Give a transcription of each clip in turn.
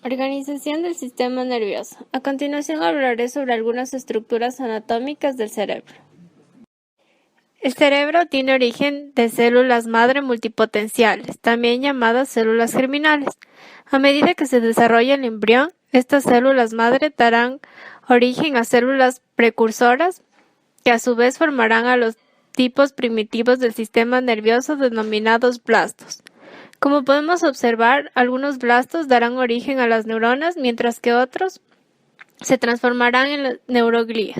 Organización del sistema nervioso. A continuación hablaré sobre algunas estructuras anatómicas del cerebro. El cerebro tiene origen de células madre multipotenciales, también llamadas células germinales. A medida que se desarrolla el embrión, estas células madre darán origen a células precursoras, que a su vez formarán a los tipos primitivos del sistema nervioso denominados blastos. Como podemos observar, algunos blastos darán origen a las neuronas, mientras que otros se transformarán en la neuroglía,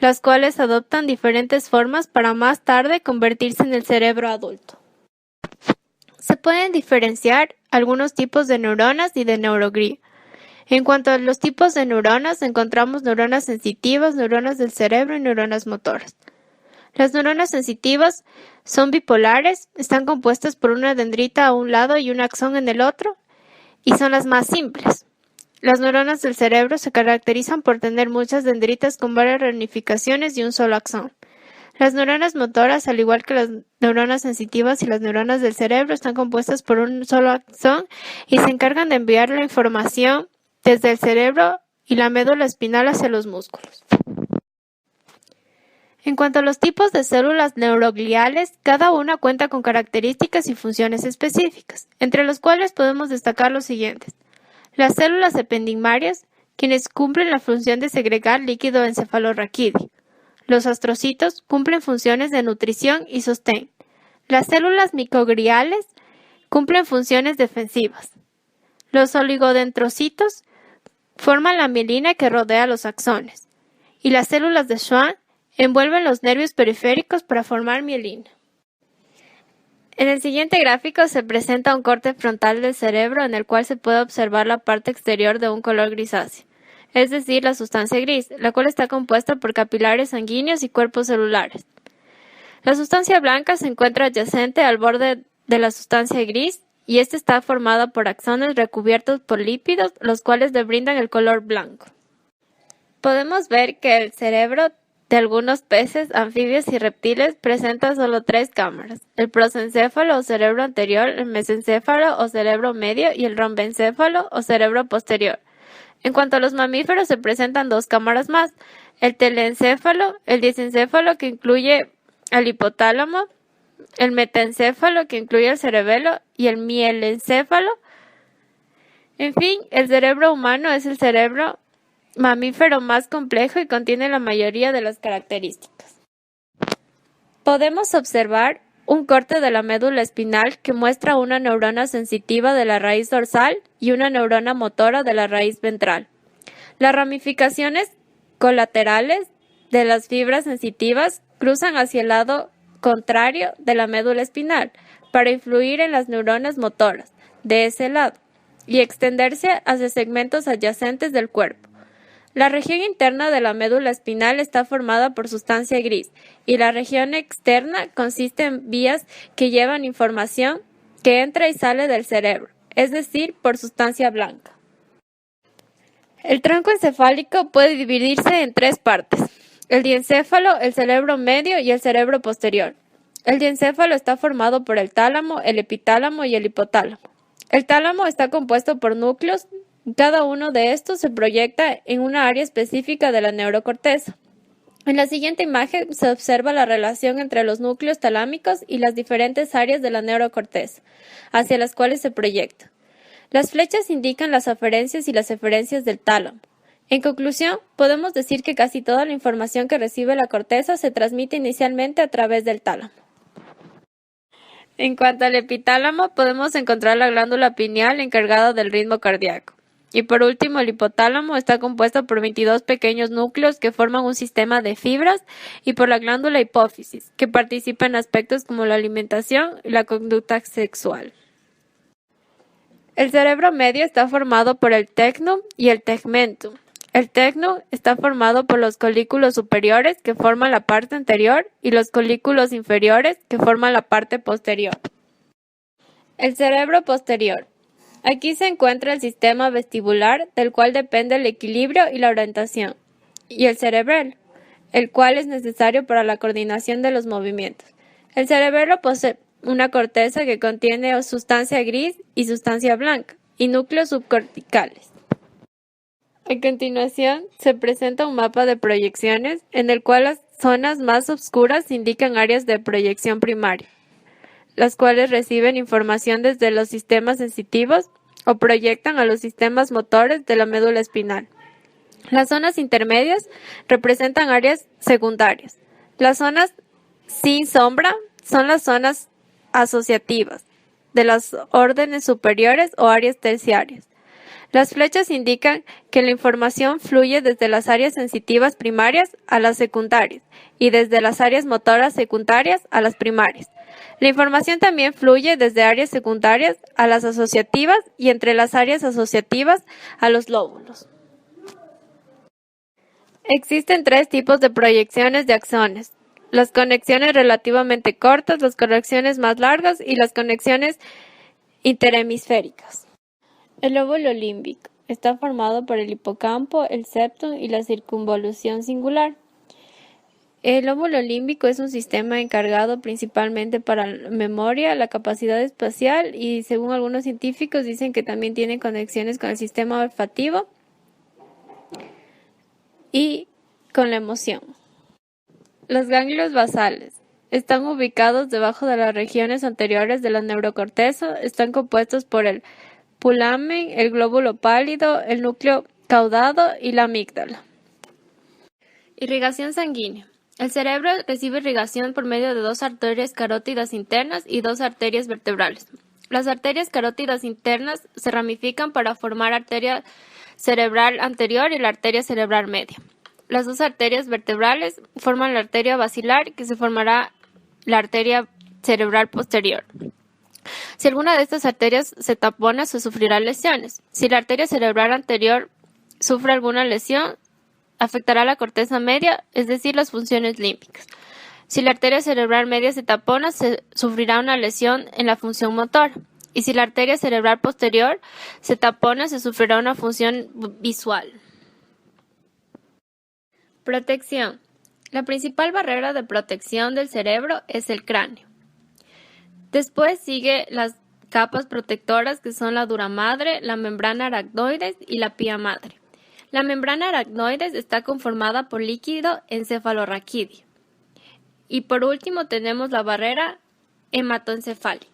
las cuales adoptan diferentes formas para más tarde convertirse en el cerebro adulto. Se pueden diferenciar algunos tipos de neuronas y de neuroglía. En cuanto a los tipos de neuronas, encontramos neuronas sensitivas, neuronas del cerebro y neuronas motoras. Las neuronas sensitivas son bipolares, están compuestas por una dendrita a un lado y un axón en el otro, y son las más simples. Las neuronas del cerebro se caracterizan por tener muchas dendritas con varias ramificaciones y un solo axón. Las neuronas motoras, al igual que las neuronas sensitivas y las neuronas del cerebro, están compuestas por un solo axón y se encargan de enviar la información desde el cerebro y la médula espinal hacia los músculos. En cuanto a los tipos de células neurogliales, cada una cuenta con características y funciones específicas, entre los cuales podemos destacar los siguientes. Las células ependimarias, quienes cumplen la función de segregar líquido encefalorraquídeo. Los astrocitos cumplen funciones de nutrición y sostén. Las células microgliales cumplen funciones defensivas. Los oligodendrocitos forman la mielina que rodea los axones. Y las células de Schwann envuelven los nervios periféricos para formar mielina. En el siguiente gráfico se presenta un corte frontal del cerebro en el cual se puede observar la parte exterior de un color grisáceo, es decir, la sustancia gris, la cual está compuesta por capilares sanguíneos y cuerpos celulares. La sustancia blanca se encuentra adyacente al borde de la sustancia gris y esta está formada por axones recubiertos por lípidos, los cuales le brindan el color blanco. Podemos ver que el cerebro de algunos peces, anfibios y reptiles presenta solo 3 cámaras: el prosencéfalo o cerebro anterior, el mesencéfalo o cerebro medio y el rombencéfalo o cerebro posterior. En cuanto a los mamíferos, se presentan 2 cámaras más: el telencéfalo, el diencéfalo que incluye al hipotálamo, el metencéfalo que incluye el cerebelo y el mielencéfalo. En fin, el cerebro humano es el cerebro mamífero más complejo y contiene la mayoría de las características. Podemos observar un corte de la médula espinal que muestra una neurona sensitiva de la raíz dorsal y una neurona motora de la raíz ventral. Las ramificaciones colaterales de las fibras sensitivas cruzan hacia el lado contrario de la médula espinal para influir en las neuronas motoras de ese lado y extenderse hacia segmentos adyacentes del cuerpo. La región interna de la médula espinal está formada por sustancia gris y la región externa consiste en vías que llevan información que entra y sale del cerebro, es decir, por sustancia blanca. El tronco encefálico puede dividirse en 3 partes: el diencéfalo, el cerebro medio y el cerebro posterior. El diencéfalo está formado por el tálamo, el epitálamo y el hipotálamo. El tálamo está compuesto por núcleos. Cada uno de estos se proyecta en una área específica de la neurocorteza. En la siguiente imagen se observa la relación entre los núcleos talámicos y las diferentes áreas de la neurocorteza, hacia las cuales se proyecta. Las flechas indican las aferencias y las eferencias del tálamo. En conclusión, podemos decir que casi toda la información que recibe la corteza se transmite inicialmente a través del tálamo. En cuanto al epitálamo, podemos encontrar la glándula pineal encargada del ritmo cardíaco. Y por último, el hipotálamo está compuesto por 22 pequeños núcleos que forman un sistema de fibras y por la glándula hipófisis, que participa en aspectos como la alimentación y la conducta sexual. El cerebro medio está formado por el tecnum y el tegmentum. El tecnum está formado por los colículos superiores que forman la parte anterior y los colículos inferiores que forman la parte posterior. El cerebro posterior. Aquí se encuentra el sistema vestibular, del cual depende el equilibrio y la orientación, y el cerebelo, el cual es necesario para la coordinación de los movimientos. El cerebelo posee una corteza que contiene sustancia gris y sustancia blanca, y núcleos subcorticales. A continuación, se presenta un mapa de proyecciones en el cual las zonas más oscuras indican áreas de proyección primaria, las cuales reciben información desde los sistemas sensitivos o proyectan a los sistemas motores de la médula espinal. Las zonas intermedias representan áreas secundarias. Las zonas sin sombra son las zonas asociativas de las órdenes superiores o áreas terciarias. Las flechas indican que la información fluye desde las áreas sensitivas primarias a las secundarias y desde las áreas motoras secundarias a las primarias. La información también fluye desde áreas secundarias a las asociativas y entre las áreas asociativas a los lóbulos. Existen tres tipos de proyecciones de axones: las conexiones relativamente cortas, las conexiones más largas y las conexiones interhemisféricas. El lóbulo límbico está formado por el hipocampo, el septum y la circunvolución singular. El lóbulo límbico es un sistema encargado principalmente para la memoria, la capacidad espacial y, según algunos científicos, dicen que también tiene conexiones con el sistema olfativo y con la emoción. Los ganglios basales están ubicados debajo de las regiones anteriores de la neurocorteza. Están compuestos por el pulamen, el glóbulo pálido, el núcleo caudado y la amígdala. Irrigación sanguínea. El cerebro recibe irrigación por medio de dos arterias carótidas internas y dos arterias vertebrales. Las arterias carótidas internas se ramifican para formar arteria cerebral anterior y la arteria cerebral media. Las dos arterias vertebrales forman la arteria basilar, que se formará la arteria cerebral posterior. Si alguna de estas arterias se tapona, se sufrirá lesiones. Si la arteria cerebral anterior sufre alguna lesión, afectará la corteza media, es decir, las funciones límbicas. Si la arteria cerebral media se tapona, se sufrirá una lesión en la función motora. Y si la arteria cerebral posterior se tapona, se sufrirá una función visual. Protección. La principal barrera de protección del cerebro es el cráneo. Después sigue las capas protectoras, que son la dura madre, la membrana aracnoides y la pía madre. La membrana aracnoides está conformada por líquido encefalorraquídeo. Y por último tenemos la barrera hematoencefálica.